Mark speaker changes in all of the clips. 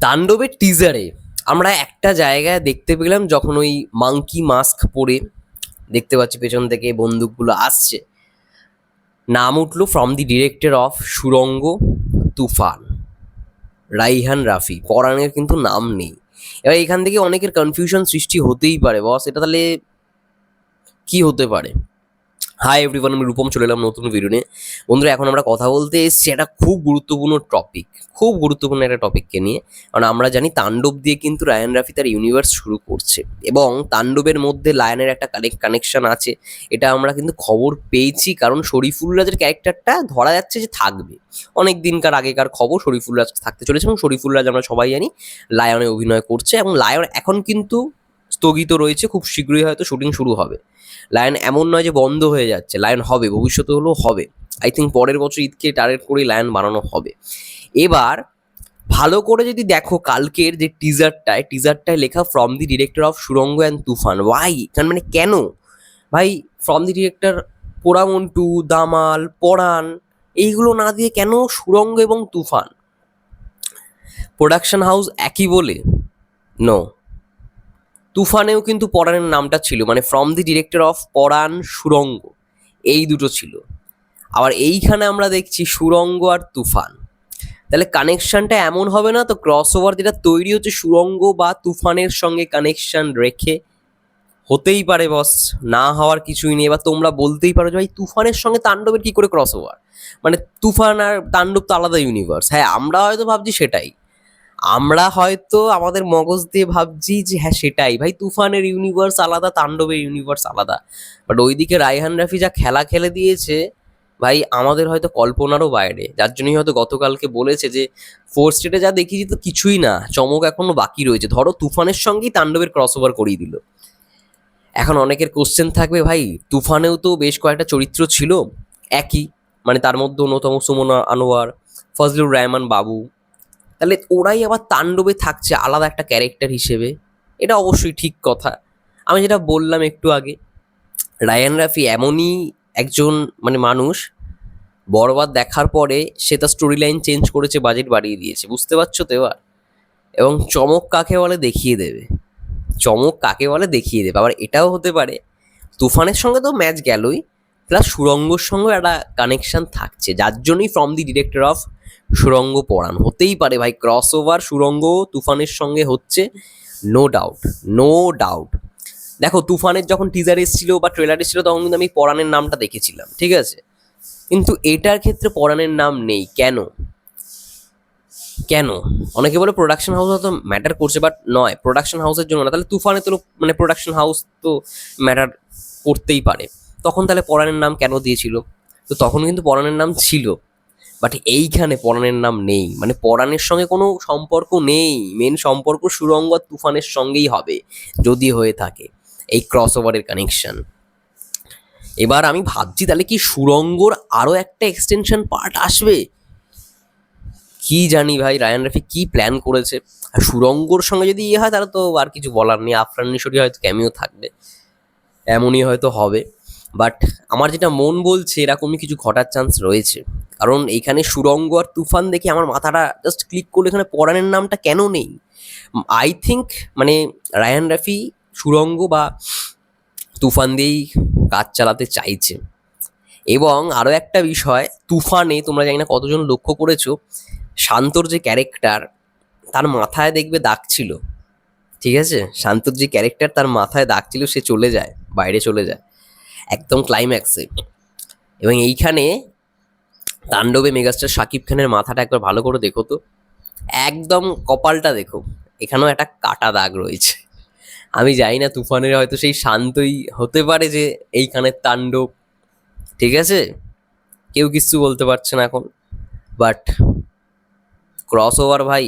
Speaker 1: তাণ্ডবের টিজারে আমরা একটা জায়গায় দেখতে পেলাম, যখন ওই মাঙ্কি মাস্ক পরে দেখতে পাচ্ছি পেছন থেকে বন্দুকগুলো আসছে, নাম উঠলো ফ্রম দি ডিরেক্টর অফ সুড়ঙ্গ, তুফান, রাইহান রাফি। পরাণের কিন্তু নাম নেই। এবার এখান থেকে অনেকের কনফিউশন সৃষ্টি হতেই পারে, বস এটা তাহলে কি হতে পারে। হাই এভরিওয়ান, আমি রূপম চলে এলাম নতুন ভিডিও নিয়ে। বন্ধুরা, এখন আমরা কথা বলতে এসেছি একটা খুব গুরুত্বপূর্ণ টপিক, খুব গুরুত্বপূর্ণ একটা টপিককে নিয়ে। কারণ আমরা জানি তাণ্ডব দিয়ে কিন্তু রায়ান রাফি তার ইউনিভার্স শুরু করছে, এবং তাণ্ডবের মধ্যে লায়নের একটা কানেকশন আছে। এটা আমরা কিন্তু খবর পেয়েছি, কারণ শরীফুল রাজের ক্যারেক্টারটা ধরা যাচ্ছে যে থাকবে। অনেক দিনকার আগেকার খবর, শরীফুল রাজ থাকতে চলেছে, এবং শরীফুল রাজ আমরা সবাই জানি লায়নে অভিনয় করছে, এবং লায়ন এখন কিন্তু স্থগিত রয়েছে, খুব শীঘ্রই হয়তো শুটিং শুরু হবে। লায়ন এমন নয় যে বন্ধ হয়ে যাচ্ছে, লায়ন হবে, ভবিষ্যতে হলেও হবে। আই থিঙ্ক পরের বছর ঈদকে টার্গেট করেই লায়ন বানানো হবে। এবার ভালো করে যদি দেখো কালকের যে টিজারটায় লেখা ফ্রম দি ডিরেক্টর অফ সুড়ঙ্গ অ্যান্ড তুফান। ওয়াই, মানে কেন ভাই ফ্রম দি ডিরেক্টর পোড়ামন্টু, দামাল, পরাণ এইগুলো না দিয়ে কেন সুড়ঙ্গ এবং তুফান? প্রোডাকশন হাউস একই বলে? নো, তুফানেও কিন্তু পরাণের নামটা ছিল, মানে ফ্রম দি ডিরেক্টর অফ পরাণ, সুড়ঙ্গ, এই দুটো ছিল। আবার এইখানে আমরা দেখছি সুড়ঙ্গ আর তুফান। তাহলে কানেকশনটা এমন হবে না তো, ক্রস ওভার যেটা তৈরি হচ্ছে সুড়ঙ্গ বা তুফানের সঙ্গে কানেকশন রেখে? হতেই পারে বস, না হওয়ার কিছুই নেই। এবার তোমরা বলতেই পারো যে ভাই তুফানের সঙ্গে তাণ্ডবের কি করে ক্রস ওভার, মানে তুফান আর তাণ্ডব তো আলাদা ইউনিভার্স। হ্যাঁ, আমরা হয়তো ভাবছি সেটাই, আমরা হয়তো আমাদের মগজ দিয়ে ভাবছি যে হ্যাঁ সেটাই ভাই, তুফানের ইউনিভার্স আলাদা, তাণ্ডবের ইউনিভার্স আলাদা। বাট ওইদিকে রায়হান রাফি যা খেলা খেলে দিয়েছে ভাই, আমাদের হয়তো কল্পনারও বাইরে। যার জন্যই হয়তো গতকালকে বলেছে যে ফোর্থ স্টেটে যা দেখিয়েছি তো কিছুই না, চমক এখনো বাকি রয়েছে। ধরো তুফানের সঙ্গেই তাণ্ডবের ক্রস ওভার করিয়ে দিল। এখন অনেকের কোশ্চেন থাকবে, ভাই তুফানেও তো বেশ কয়েকটা চরিত্র ছিল একই, মানে তার মধ্যে অন্যতম সুমনা আনোয়ার, ফজলুর রহমান বাবু, তাহলে ওরাই আবার তাণ্ডবে থাকছে আলাদা একটা ক্যারেক্টার হিসেবে। এটা অবশ্যই ঠিক কথা। আমি যেটা বললাম একটু আগে, রায়ান রাফি এমনই একজন মানে মানুষ, বরবাদ দেখার পরে সে তার স্টোরি লাইন চেঞ্জ করেছে, বাজেট বাড়িয়ে দিয়েছে, বুঝতে পারছো তো এবার। এবং চমক কাকে বলে দেখিয়ে দেবে, চমক কাকে বলে দেখিয়ে দেবে। আবার এটাও হতে পারে তুফানের সঙ্গে তো ম্যাচ গেলই, প্লাস সুড়ঙ্গর সঙ্গে একটা কানেকশন থাকছে, যার জন্যই ফ্রম দি ডিরেক্টর অফ সুড়ঙ্গ পরাণ। হতেই পারে ভাই, ক্রস ওভার সুড়ঙ্গ তুফানের সঙ্গে হচ্ছে, নো ডাউট, নো ডাউট। দেখো তুফানের যখন টিজার এসেছিল বা ট্রেলার এসেছিল, তখন কিন্তু আমি পরাণের নামটা দেখেছিলাম, ঠিক আছে, কিন্তু এটার ক্ষেত্রে পরাণের নাম নেই। কেন কেন? অনেকে বলে প্রোডাকশন হাউস হয়তো ম্যাটার করছে, বাট নয়, প্রোডাকশন হাউসের জন্য না। তাহলে তুফানে তো মানে প্রোডাকশন হাউস তো ম্যাটার করতেই পারে, তখন তাহলে পরাণের নাম কেন দিয়েছিল? তো তখন কিন্তু পরাণের নাম ছিল, বাট এইখানে পরাণের নাম নেই, মানে পরাণের সঙ্গে কোনো সম্পর্ক নেই। মেন সম্পর্ক সুড়ঙ্গ আর তুফানের সঙ্গেই হবে, যদি হয়ে থাকে এই ক্রস ওভারের কানেকশন। এবার আমি ভাবছি তাহলে কি সুড়ঙ্গর আরও একটা এক্সটেনশন পার্ট আসবে? কি জানি ভাই, রায়ান রাফি কি প্ল্যান করেছে। আর সুড়ঙ্গর সঙ্গে যদি ইয়ে হয়, তাহলে তো আর কিছু বলার নেই, আফরান নিশোরী হয়তো ক্যামিও থাকবে, এমনই হয়তো হবে। বাট আমার যেটা মন বলছে, এরকমই কিছু ঘটার চান্স রয়েছে। কারণ এইখানে সুড়ঙ্গ আর তুফান দেখে আমার মাথাটা জাস্ট ক্লিক করলো, এখানে পরাণের নামটা কেন নেই। আই থিঙ্ক মানে রায়ান রাফি সুড়ঙ্গ বা তুফান দিয়েই কাজ চালাতে চাইছে। এবং আরও একটা বিষয়, তুফানে তোমরা জানি না কতজন লক্ষ্য করেছো, শান্তর যে ক্যারেক্টার, তার মাথায় দেখবে দাগ ছিল, ঠিক আছে, শান্তর যে ক্যারেক্টার তার মাথায় দাগ ছিল, সে চলে যায়, বাইরে চলে যায় একদম ক্লাইম্যাক্সে। এবং এইখানে তাণ্ডবে মেগাস্টার শাকিব খানের মাথাটা একবার ভালো করে দেখো তো, একদম কপালটা দেখো, এখানেও একটা কাটা দাগ রয়েছে। আমি জানি না তুফানের হয়তো সেই শান্তই হতে পারে যে এইখানের তাণ্ডব, ঠিক আছে, কেউ কিছু বলতে পারছে না এখন। বাট ক্রস ওভার ভাই,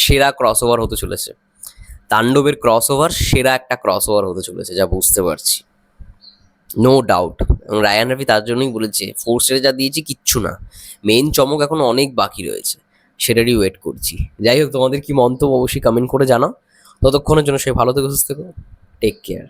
Speaker 1: সেরা ক্রস ওভার হতে চলেছে, তাণ্ডবের ক্রস ওভার সেরা একটা ক্রস ওভার হতে চলেছে, যা বুঝতে পারছি, নো ডাউট। এবং রায়ান রাফি তার জন্যই বলেছে ফোর্সে যা দিয়েছি কিচ্ছু না, মেন চমক এখন অনেক বাকি রয়েছে, সেটারই ওয়েট করছি। যাই হোক, তোমাদের কি মন্তব্য অবশ্যই কমেন্ট করে জানাও। ততক্ষণের জন্য সে ভালো থেকো, সুস্থ থেকো, টেক কেয়ার।